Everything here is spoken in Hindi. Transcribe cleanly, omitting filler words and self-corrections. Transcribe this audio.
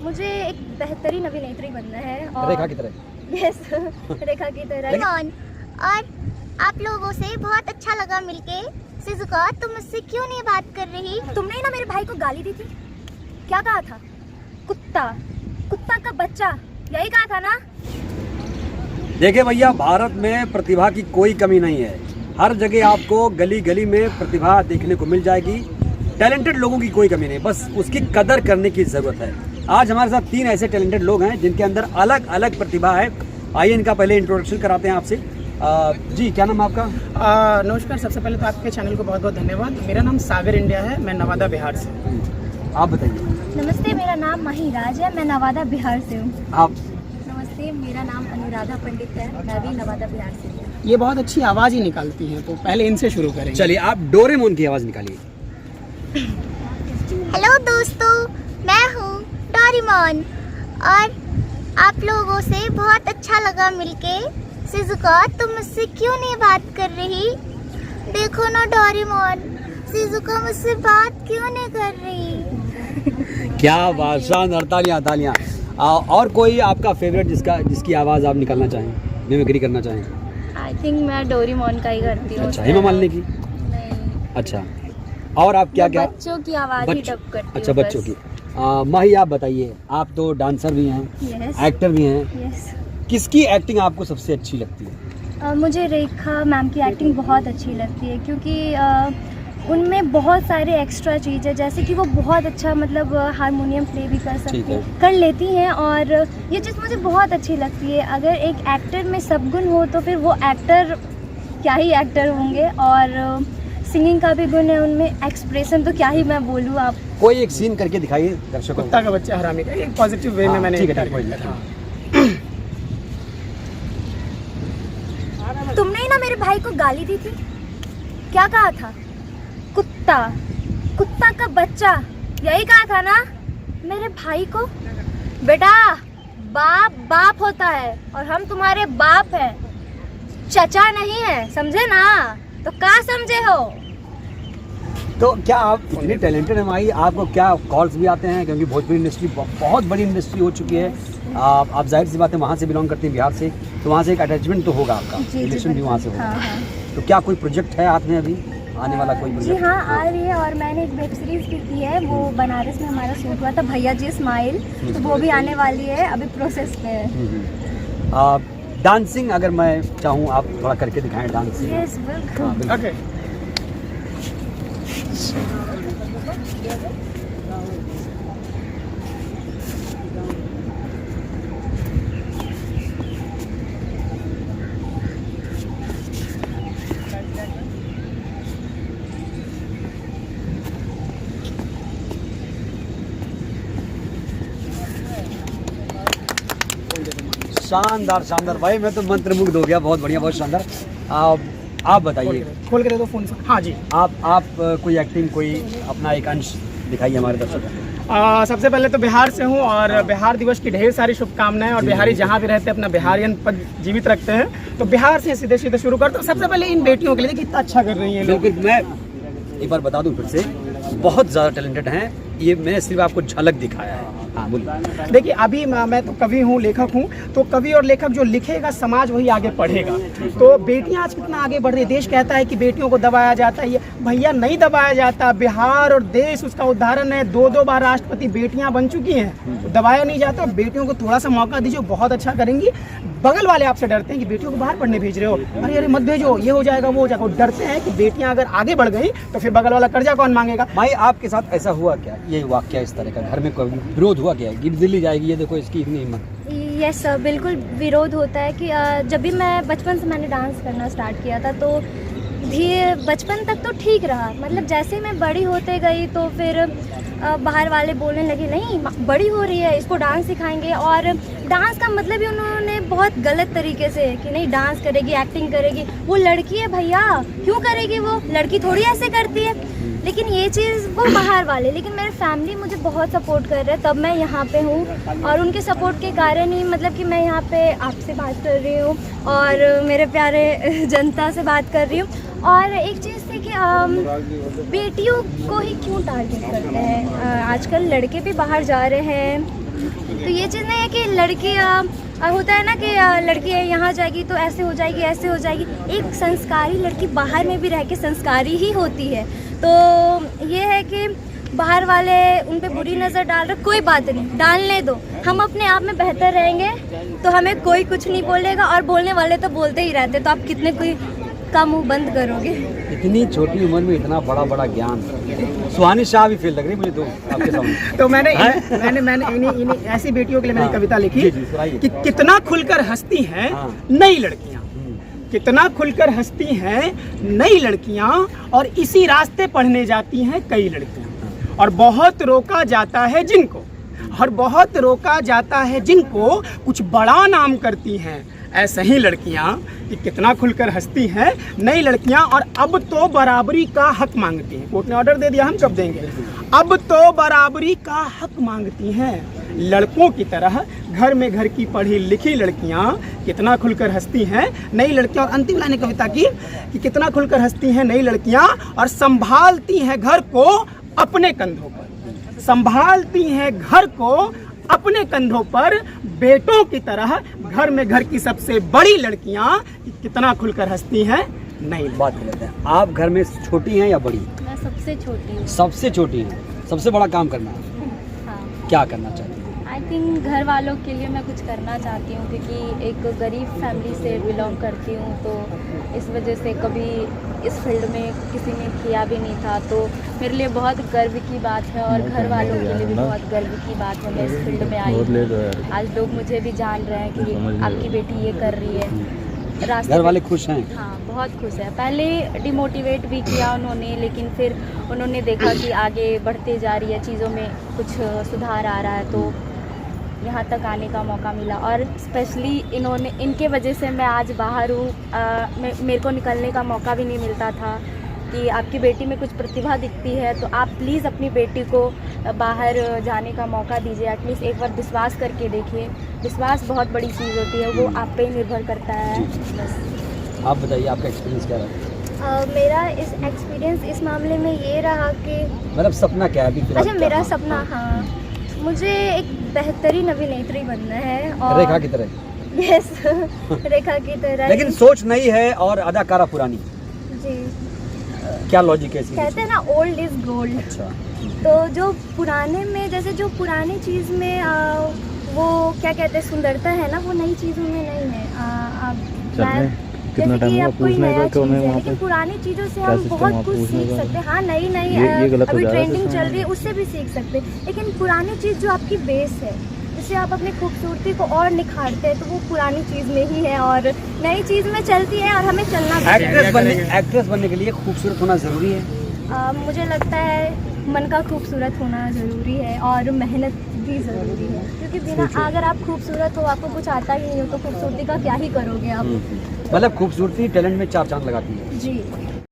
मुझे एक बेहतरीन अभिनेत्री बनना है और रेखा की तरह। यस रेखा की तरह। और आप लोगों से बहुत अच्छा लगा मिलके। शिजुका, तुम मुझसे क्यों नहीं बात कर रही? तुमने ही ना मेरे भाई को गाली दी थी। क्या कहा था? कुत्ता, कुत्ता का बच्चा, यही कहा था ना? देखिए भैया, भारत में प्रतिभा की कोई कमी नहीं है। हर जगह आपको गली गली में प्रतिभा देखने को मिल जाएगी। टैलेंटेड लोगों की कोई कमी नहीं, बस उसकी कदर करने की जरूरत है। आज हमारे साथ 3 ऐसे टैलेंटेड लोग हैं जिनके अंदर अलग अलग प्रतिभा है। आइए इनका पहले इंट्रोडक्शन कराते हैं आपसे। जी, क्या नाम है आपका? नमस्कार। सबसे पहले तो आपके चैनल को बहुत बहुत धन्यवाद। मेरा नाम सागर इंडिया है, मैं नवादा बिहार से। आप बताइए। नमस्ते, मेरा नाम महिराज है, मैं नवादा बिहार से हूँ। आप? नमस्ते, मेरा नाम अनुराधा पंडित है, मैं भी नवादा बिहार से हूँ। ये बहुत अच्छी आवाज़ ही निकालती हैं, तो पहले इनसे शुरू करेंगे। चलिए, आप डोरेमोन की आवाज़ निकालिए। हेलो दोस्तों, मैं हूँ डोरेमोन और आप लोगों से बहुत अच्छा लगा मिलके। शिजुका, तुम मुझसे क्यों नहीं बात कर रही? देखो ना डोरेमोन, शिजुका मुझसे बात क्यों नहीं कर रही? क्या बात, शानदार, तालियां तालियां। और कोई आपका फेवरेट जिसकी आवाज़ आप निकालना चाहें, मिमिक्री करना चाहें? आई थिंक मैं डोरेमोन का ही करती हूँ। अच्छा, हेमा मालिनी की? नहीं। अच्छा, और आप क्या क्या? बच्चों की आवाज़ ही डब करती हूँ। अच्छा, बच्चों की। माही, आप बताइए, आप तो डांसर भी हैं, यस एक्टर भी हैं। यस। किसकी एक्टिंग आपको सबसे अच्छी लगती है? मुझे रेखा मैम की एक्टिंग बहुत अच्छी लगती है क्योंकि उनमें बहुत सारे एक्स्ट्रा चीज़ है, जैसे कि वो बहुत अच्छा मतलब हारमोनियम प्ले भी कर लेती हैं और ये चीज़ मुझे बहुत अच्छी लगती है। अगर एक एक्टर में सब गुण हो तो फिर वो एक्टर क्या ही एक्टर होंगे। और सिंगिंग का भी गुण है उनमें, एक्सप्रेशन तो क्या ही मैं बोलूँ। आप कोई एक सीन करके दिखाइए दर्शकों को। कुत्ता का बच्चा हरामी का एक पॉजिटिव वे में मैंने ठीक है, target किया था। तुमने ही ना मेरे भाई को गाली दी थी। क्या कहा था? कुत्ता, कुत्ता का बच्चा, यही कहा था ना मेरे भाई को? बेटा, बाप बाप होता है और हम तुम्हारे बाप हैं, चचा नहीं है, समझे ना? तो क्या समझे हो? तो क्या आप इतने टैलेंटेड हैं माही, आपको क्या कॉल्स भी आते हैं? क्योंकि भोजपुरी इंडस्ट्री बहुत बड़ी इंडस्ट्री हो चुकी है। आप जाहिर सी बात है वहाँ से बिलोंग करते हैं, बिहार से, तो वहाँ से एक अटैचमेंट तो होगा आपका, रिलेशन भी वहाँ से होगा। हाँ। तो क्या कोई प्रोजेक्ट है हाथ में अभी आने वाला? कोई जी प्रोजेक्ट? हाँ, आ रही है और मैंने एक वेब सीरीज भी की है, वो बनारस में हमारा शूट हुआ था, भैया जी स्माइल, तो वो भी आने वाली है, अभी प्रोसेस पे है। डांसिंग अगर मैं चाहूँ, आप थोड़ा करके दिखाएं डांसिंग। यस, बिल्कुल। हाँ, बिल्कुल। ओके। शानदार शानदार भाई, मैं तो मंत्रमुग्ध हो गया। बहुत बढ़िया, बहुत शानदार। आप बताइए। खोल के दे दो फोन से। हाँ जी। आप कोई एक्टिंग, कोई अपना एक अंश दिखाइए हमारे दर्शकों को। सबसे पहले तो बिहार से हूँ और बिहार दिवस की ढेर सारी शुभकामनाएं। और बिहारी जहाँ भी रहते हैं अपना बिहारियन पद जीवित रखते हैं, तो बिहार से सीधे सीधे शुरू करते हैं। सबसे पहले इन बेटियों के लिए कितना अच्छा कर रही हैं लोग। बिल्कुल, मैं एक बार बता दूं फिर से, बहुत ज़्यादा टैलेंटेड हैं ये। मैंने सिर्फ आपको झलक दिखाया है। हाँ, बोलिए। देखिए, अभी मैं तो कवि हूँ, लेखक हूँ, तो कवि और लेखक जो लिखेगा समाज वही आगे पढ़ेगा। तो बेटियाँ आज कितना आगे बढ़ रही है। देश कहता है कि बेटियों को दबाया जाता है, ये भैया नहीं दबाया जाता। बिहार और देश उसका उदाहरण है। 2 बार राष्ट्रपति बेटियाँ बन चुकी हैं, तो दबाया नहीं जाता। बेटियों को थोड़ा सा मौका दीजिए, बहुत अच्छा करेंगी। बगल वाले आपसे डरते हैं कि बेटियों को बाहर पढ़ने भेज रहे हो, अरे अरे मत भेजो, ये हो जाएगा वो हो जाएगा। डरते हैं कि बेटियां अगर आगे बढ़ गई तो फिर बगल वाला कर्जा कौन मांगेगा। भाई, आपके साथ ऐसा हुआ क्या? ये वाकया इस तरह का घर में कोई विरोध हुआ क्या? कि दिल्ली जाएगी, ये देखो इसकी इतनी हिम्मत। यस सर, बिल्कुल विरोध होता है कि जब भी मैं बचपन से मैंने डांस करना स्टार्ट किया था, तो धीरे बचपन तक तो ठीक रहा, मतलब जैसे मैं बड़ी होते गई तो फिर बाहर वाले बोलने लगे नहीं बड़ी हो रही है, इसको डांस सिखाएंगे। और डांस का मतलब ही उन्होंने बहुत गलत तरीके से कि नहीं डांस करेगी, एक्टिंग करेगी, वो लड़की है भैया, क्यों करेगी, वो लड़की थोड़ी ऐसे करती है। लेकिन ये चीज़ वो बाहर वाले, लेकिन मेरे फैमिली मुझे बहुत सपोर्ट कर रहे हैं, तब मैं यहाँ पे हूँ। और उनके सपोर्ट के कारण ही मतलब कि मैं यहाँ पे आपसे बात कर रही हूँ और मेरे प्यारे जनता से बात कर रही हूँ। और एक चीज़ थी कि बेटियों को ही क्यों टारगेट करते हैं। आजकल लड़के भी बाहर जा रहे हैं, तो ये चीज़ नहीं है कि लड़की होता है ना कि लड़की यहाँ जाएगी तो ऐसे हो जाएगी, ऐसे हो जाएगी। एक संस्कारी लड़की बाहर में भी रह के संस्कारी ही होती है। तो ये है कि बाहर वाले उन पे बुरी नज़र डाल रहे, कोई बात नहीं, डालने दो। हम अपने आप में बेहतर रहेंगे तो हमें कोई कुछ नहीं बोलेगा, और बोलने वाले तो बोलते ही रहते, तो आप कितने कोई का मुंह बंद करोगे। इतनी छोटी उम्र में इतना बड़ा बड़ा ज्ञान, सुहानी शाह भी फेल लग रही मुझे तो आपके सामने। तो मैंने इन्हीं ऐसी बेटियों के लिए मैंने हाँ। कविता लिखी जी, जी, सुनाइए। कि कितना खुलकर हंसती हैं हाँ। नई लड़कियां, कितना खुलकर हंसती हैं नई लड़कियां, और इसी रास्ते पढ़ने जाती हैं कई लड़कियां। और बहुत रोका जाता है जिनको, और बहुत रोका जाता है जिनको, कुछ बड़ा नाम करती हैं ऐसे ही लड़कियां। कि कितना खुलकर हंसती हैं नई लड़कियां, और अब तो बराबरी का हक मांगती हैं। कोर्ट ने ऑर्डर दे दिया, हम कब देंगे? अब तो बराबरी का हक मांगती हैं लड़कों की तरह। घर में घर की पढ़ी लिखी लड़कियां कितना खुलकर हंसती हैं नई लड़कियां। और अंतिम लाइन कविता की कि कितना खुलकर हंसती हैं नई लड़कियां, और संभालती हैं घर को अपने कंधों पर, संभालती हैं घर को अपने कंधों पर, बेटों की तरह। घर में घर की सबसे बड़ी लड़कियां कितना खुलकर हंसती हैं नई। बात कर लेते हैं, आप घर में छोटी हैं या बड़ी? मैं सबसे छोटी हूँ। सबसे छोटी हैं, सबसे बड़ा काम करना है, हाँ, क्या करना चाहती हैं? आई थिंक घर वालों के लिए मैं कुछ करना चाहती हूँ, क्योंकि एक गरीब फैमिली से बिलोंग करती हूँ, तो इस वजह से कभी इस फील्ड में किसी ने किया भी नहीं था, तो मेरे लिए बहुत गर्व की बात है, और घर वालों के लिए भी बहुत गर्व की बात है। मैं इस फील्ड में आई हूँ, आज लोग मुझे भी जान रहे हैं कि आपकी बेटी ये कर रही है। रास्ते घर वाले पे- खुश हैं? हाँ, बहुत खुश है। पहले डिमोटिवेट भी किया उन्होंने, लेकिन फिर उन्होंने देखा कि आगे बढ़ते जा रही है, चीज़ों में कुछ सुधार आ रहा है, तो यहाँ तक आने का मौका मिला। और स्पेशली इनके वजह से मैं आज बाहर हूँ। मेरे को निकलने का मौका भी नहीं मिलता था कि आपकी बेटी में कुछ प्रतिभा दिखती है, तो आप प्लीज़ अपनी बेटी को बाहर जाने का मौका दीजिए। एटलीस्ट एक बार विश्वास करके देखिए। विश्वास बहुत बड़ी चीज़ होती है, वो आप पे ही निर्भर करता है। बस आप बताइए, आपका एक्सपीरियंस क्या रहा? मेरा इस एक्सपीरियंस इस मामले में ये रहा कि मतलब सपना क्या है अभी फिलहाल? अच्छा, क्या? मेरा हाँ, सपना, हाँ, मुझे एक बेहतरीन अभिनेत्री बनना है। और रेखा की तरह? यस, रेखा की तरह। लेकिन सोच नई है और अदाकारा पुरानी, जी, क्या लॉजिक है इसकी? कहते हैं ना ओल्ड इज गोल्ड। अच्छा, तो जो पुराने में, जैसे जो पुरानी चीज़ में वो क्या कहते हैं, सुंदरता है ना, वो नई चीज़ों में नहीं है। कितना जैसे टाइम कि हुआ अब कोई पूछने नया का, क्यों चीज़ नहीं है, वहाँ लेकिन पे? पुरानी चीज़ों से क्या हम सिस्टम बहुत वहाँ कुछ पूछने सीख का? सकते हैं। हाँ, नई नई ये गलत हो अभी जा रहा है ट्रेंडिंग सिस्टम। चल रही है, उससे भी सीख सकते हैं। लेकिन पुरानी चीज़ जो आपकी बेस है, जिससे आप अपनी खूबसूरती को और निखारते हैं, तो वो पुरानी चीज़ में ही है, और नई चीज़ में चलती है, और हमें चलना भी चाहिए। एक्ट्रेस बनने के लिए खूबसूरत होना जरूरी है? मुझे लगता है मन का खूबसूरत होना ज़रूरी है, और मेहनत भी ज़रूरी है, क्योंकि बिना, अगर आप खूबसूरत हो, आपको कुछ आता ही नहीं हो, तो खूबसूरती का क्या ही करोगे आप। मतलब खूबसूरती टैलेंट में चार चांद लगाती है। जी।